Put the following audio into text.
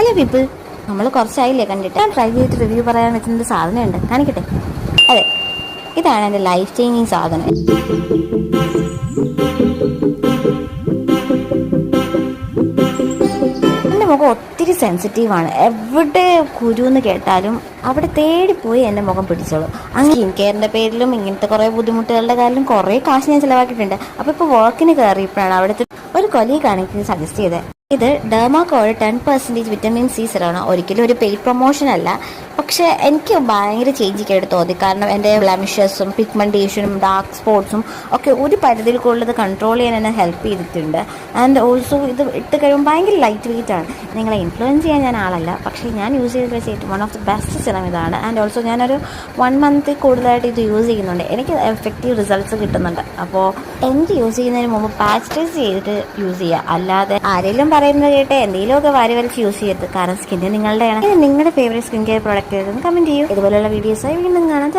Hello people, നമ്മൾ കുറച്ചായില്ലേ കണ്ടിട്ട്. ഞാൻ ട്രൈ ചെയ്തിട്ട് റിവ്യൂ പറയാൻ വെച്ചിട്ട് സാധനമുണ്ട്, കാണിക്കട്ടെ. അതെ, ഇതാണ് എൻ്റെ ലൈഫ് ചേഞ്ചിങ് സാധനം. എൻ്റെ മുഖം ഒത്തിരി സെൻസിറ്റീവാണ്. എവിടെ കുരു എന്ന് കേട്ടാലും അവിടെ തേടിപ്പോയി എൻ്റെ മുഖം പിടിച്ചോളൂ. അങ്ങനെ സ്കിൻ കെയറിൻ്റെ പേരിലും ഇങ്ങനത്തെ കുറേ ബുദ്ധിമുട്ടുകളുടെ കാര്യം കുറേ കാശ് ഞാൻ ചിലവാക്കിയിട്ടുണ്ട്. അപ്പോൾ ഇപ്പോൾ വർക്കിന് കയറിയപ്പോഴാണ് അവിടുത്തെ ഒരു കൊലീഗാണ് എനിക്ക് സജസ്റ്റ് ചെയ്തത്. ഇത് ഡെർമാക്കോയുടെ 10% വിറ്റമിൻ സി സിറാണ്. ഒരിക്കലും ഒരു പെയ്ഡ് പ്രൊമോഷൻ അല്ല, പക്ഷേ എനിക്ക് ഭയങ്കര ചേഞ്ച് തോന്നി. കാരണം എൻ്റെ ബ്ലമിഷസും പിഗ്മെൻറ്റേഷനും ഡാർക്ക് സ്പോട്ട്സും ഒക്കെ ഒരു പരിധിയിൽ കൂടുതൽ കൺട്രോൾ ചെയ്യാൻ എന്നെ ഹെൽപ്പ് ചെയ്തിട്ടുണ്ട്. ആൻഡ് ഓൾസോ ഇത് ഇട്ട് കഴിയുമ്പോൾ ഭയങ്കര ലൈറ്റ് വെയിറ്റ് ആണ്. നിങ്ങളെ ഇൻഫ്ലുവൻസ് ചെയ്യാൻ ഞാൻ ആളല്ല, പക്ഷേ ഞാൻ യൂസ് ചെയ്ത് വെച്ചിട്ട് one of the best serum ഇതാണ്. ആൻഡ് ഓൾസോ ഞാനൊരു 1 മന്ത് കൂടുതലായിട്ട് ഇത് യൂസ് ചെയ്യുന്നുണ്ട്. എനിക്ക് എഫക്റ്റീവ് റിസൾട്ട്സ് കിട്ടുന്നുണ്ട്. അപ്പോൾ എനിക്ക് യൂസ് ചെയ്യുന്നതിന് മുമ്പ് പാച്ച് ടെസ്റ്റ് ചെയ്തിട്ട് യൂസ് ചെയ്യുക, അല്ലാതെ ആരെങ്കിലും പറയുന്നത് കേട്ട് എന്തെങ്കിലുമൊക്കെ വാരി വലിച്ച് യൂസ് ചെയ്യരുത്. കാരണം സ്കിന്ന് നിങ്ങളുടെയാണ്. നിങ്ങളുടെ favourite skin care product comment ചെയ്യൂ. ഇതുപോലുള്ള വീഡിയോസായി വീണ്ടും കാണാൻ.